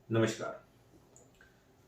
नमस्कार।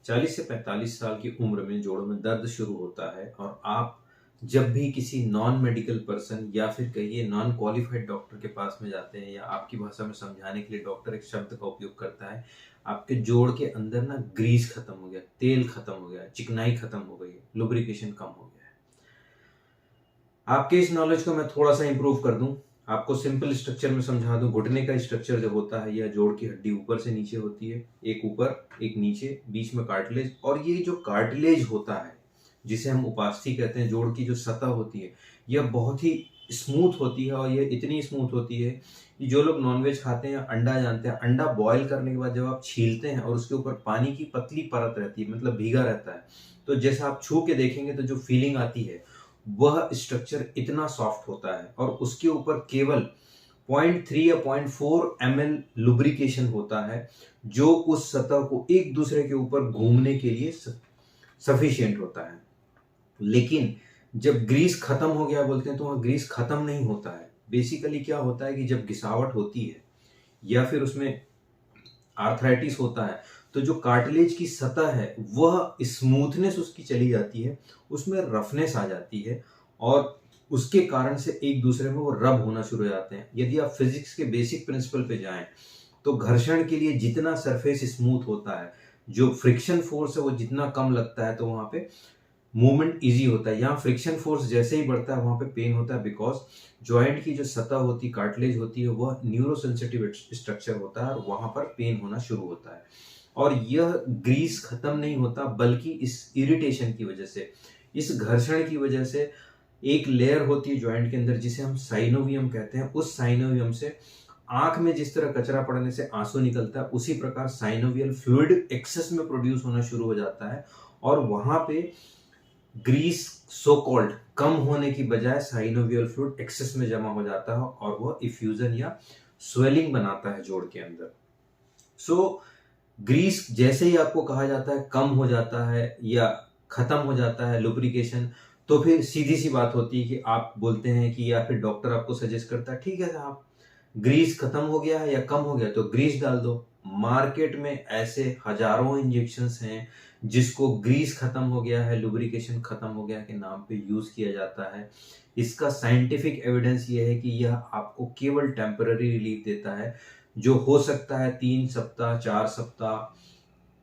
40 से 45 साल की उम्र में जोड़ों में दर्द शुरू होता है और आप जब भी किसी नॉन मेडिकल पर्सन या फिर कहिए नॉन क्वालिफाइड डॉक्टर के पास में जाते हैं या आपकी भाषा में समझाने के लिए डॉक्टर एक शब्द का उपयोग करता है, आपके जोड़ के अंदर ना ग्रीस खत्म हो गया, तेल खत्म हो गया, चिकनाई खत्म हो गई है, लुब्रिकेशन कम हो गया है। आपके इस नॉलेज को मैं थोड़ा सा इंप्रूव कर दूं, आपको सिंपल स्ट्रक्चर में समझा दूं। घुटने का स्ट्रक्चर जो होता है, यह जोड़ की हड्डी ऊपर से नीचे होती है, एक ऊपर एक नीचे, बीच में कार्टिलेज। और ये जो कार्टिलेज होता है जिसे हम उपास्थि कहते हैं, जोड़ की जो सतह होती है यह बहुत ही स्मूथ होती है। और यह इतनी स्मूथ होती है कि जो लोग नॉनवेज खाते हैं, अंडा जानते हैं, अंडा बॉयल करने के बाद जब आप छीलते हैं और उसके ऊपर पानी की पतली परत रहती है, मतलब भीगा रहता है, तो जैसा आप छू के देखेंगे तो जो फीलिंग आती है वह स्ट्रक्चर इतना सॉफ्ट होता है। और उसके ऊपर केवल 0.3 या 0.4 ml लुब्रिकेशन होता है, जो उस सतह को एक दूसरे के ऊपर घूमने के लिए सफिशिएंट होता है। लेकिन जब ग्रीस खत्म हो गया बोलते हैं तो वहां ग्रीस खत्म नहीं होता है। बेसिकली क्या होता है कि जब घिसावट होती है या फिर उसमें आर्थराइटिस होता है, तो जो कार्टिलेज की सतह है वह स्मूथनेस उसकी चली जाती है, उसमें रफनेस आ जाती है और उसके कारण से एक दूसरे में वो रब होना शुरू हो जाते हैं। यदि आप फिजिक्स के बेसिक प्रिंसिपल पे जाएं तो घर्षण के लिए जितना सरफेस स्मूथ होता है, जो फ्रिक्शन फोर्स है वो जितना कम लगता है, तो वहां पे मूवमेंट इजी होता है। यहाँ फ्रिक्शन फोर्स जैसे ही बढ़ता है वहां पे पेन होता है, बिकॉज जॉइंट की जो सतह होती है, कार्टिलेज होती है, वह न्यूरोसेंसिटिव स्ट्रक्चर होता है और वहां पर पेन होना शुरू होता है। और यह ग्रीस खत्म नहीं होता, बल्कि इस इरिटेशन की वजह से, इस घर्षण की वजह से एक लेयर होती है जॉइंट के अंदर जिसे हम साइनोवियम कहते हैं। उस साइनोवियम से आंख में जिस तरह कचरा पड़ने से आंसू निकलता है, उसी प्रकार साइनोवियल फ्लूइड एक्सेस में प्रोड्यूस होना शुरू हो जाता है। और वहां पे ग्रीस सो कॉल्ड कम होने की बजाय साइनोवियल फ्लूइड एक्सेस में जमा हो जाता है और वह इफ्यूजन या स्वेलिंग बनाता है जोड़ के अंदर। सो ग्रीस जैसे ही आपको कहा जाता है कम हो जाता है या खत्म हो जाता है लुब्रिकेशन, तो फिर सीधी सी बात होती है कि आप बोलते हैं कि, या फिर डॉक्टर आपको सजेस्ट करता है, ठीक है साहब, ग्रीस खत्म हो गया है या कम हो गया तो ग्रीस डाल दो। मार्केट में ऐसे हजारों इंजेक्शंस हैं जिसको ग्रीस खत्म हो गया है, लुब्रिकेशन खत्म हो गया के नाम पे यूज किया जाता है। इसका साइंटिफिक एविडेंस ये है कि यह आपको केवल टेम्पररी रिलीफ देता है, जो हो सकता है 3 सप्ताह, 4 सप्ताह,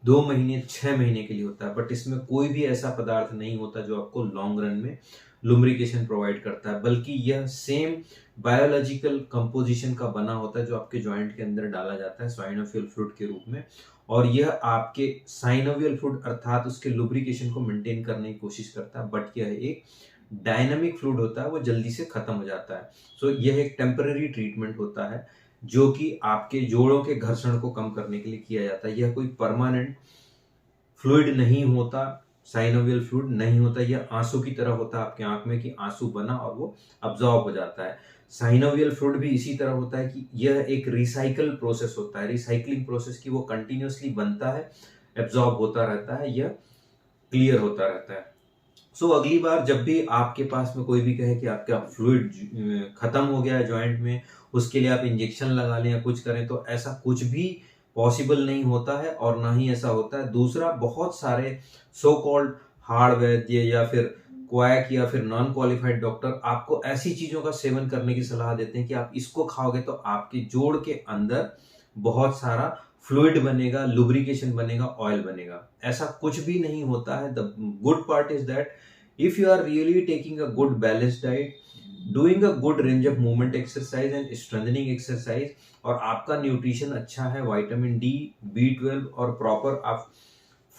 2 महीने, 6 महीने के लिए होता है। बट इसमें कोई भी ऐसा पदार्थ नहीं होता जो आपको लॉन्ग रन में लुब्रिकेशन प्रोवाइड करता है, बल्कि यह सेम बायोलॉजिकल कंपोजिशन का बना होता है जो आपके जॉइंट के अंदर डाला जाता है साइनोवियल फ्लूइड के रूप में। और यह आपके साइनोवियल फ्लूइड अर्थात उसके लुब्रिकेशन को मेंटेन करने की कोशिश करता है, बट यह एक डायनामिक फ्लूइड होता है, वो जल्दी से खत्म हो जाता है। सो यह एक टेम्पररी ट्रीटमेंट होता है जो कि आपके जोड़ों के घर्षण को कम करने के लिए किया जाता है। यह कोई परमानेंट फ्लूइड नहीं होता, साइनोवियल फ्लूइड नहीं होता। यह आंसू की तरह होता है आपके आंख में कि आंसू बना और वो अब्जॉर्ब हो जाता है। साइनोवियल फ्लूइड भी इसी तरह होता है कि यह एक रिसाइकल प्रोसेस होता है, रिसाइकलिंग प्रोसेस की, वो कंटिन्यूअसली बनता है, एब्जॉर्ब होता रहता है, यह क्लियर होता रहता है। सो अगली बार जब भी आपके पास में कोई भी कहे कि आपका फ्लूइड खत्म हो गया है जॉइंट में, उसके लिए आप इंजेक्शन लगा लें या कुछ करें, तो ऐसा कुछ भी पॉसिबल नहीं होता है और ना ही ऐसा होता है। दूसरा, बहुत सारे सो कॉल्ड हार्ड वैद्य या फिर क्वैक या फिर नॉन क्वालिफाइड डॉक्टर आपको ऐसी चीजों का सेवन करने की सलाह देते हैं कि आप इसको खाओगे तो आपके जोड़ के अंदर बहुत सारा फ्लूइड बनेगा, लुब्रिकेशन बनेगा, ऑयल बनेगा। ऐसा कुछ भी नहीं होता है। The good part is that if you are really taking a good balanced diet, doing a good range of movement exercise and strengthening exercise, और आपका न्यूट्रिशन अच्छा है, विटामिन डी, B12 और प्रॉपर आप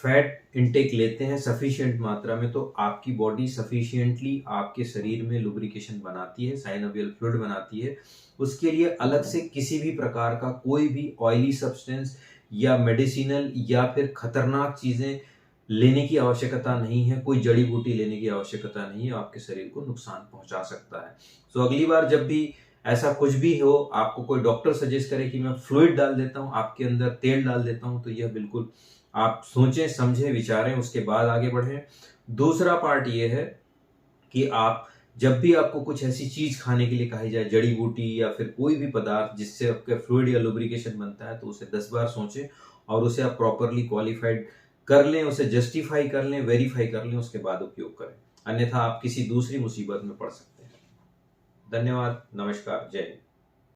फैट इनटेक लेते हैं sufficient मात्रा में, तो आपकी बॉडी सफिशिएंटली आपके शरीर में लुब्रिकेशन बनाती है, साइनोवियल फ्लूइड बनाती है। उसके लिए अलग से किसी भी प्रकार का कोई भी ऑयली सब्सटेंस या मेडिसिनल या फिर खतरनाक चीजें लेने की आवश्यकता नहीं है, कोई जड़ी बूटी लेने की आवश्यकता नहीं है, आपके शरीर को नुकसान पहुंचा सकता है। सो अगली बार जब भी ऐसा कुछ भी हो, आपको कोई डॉक्टर सजेस्ट करे कि मैं फ्लूइड डाल देता हूं, आपके अंदर तेल डाल देता हूं, तो यह बिल्कुल आप सोचें, समझें, विचारें, उसके बाद आगे बढ़ें। दूसरा पार्ट ये है कि आप जब भी आपको कुछ ऐसी चीज खाने के लिए कही जाए, जड़ी बूटी या फिर कोई भी पदार्थ जिससे आपका फ्लूइड या लुब्रिकेशन बनता है, तो उसे 10 बार सोचें और उसे आप प्रॉपरली क्वालिफाइड कर लें, उसे जस्टिफाई कर लें, वेरीफाई कर लें, उसके बाद उपयोग करें, अन्यथा आप किसी दूसरी मुसीबत में पड़ सकते हैं। धन्यवाद, नमस्कार, जय हिंद।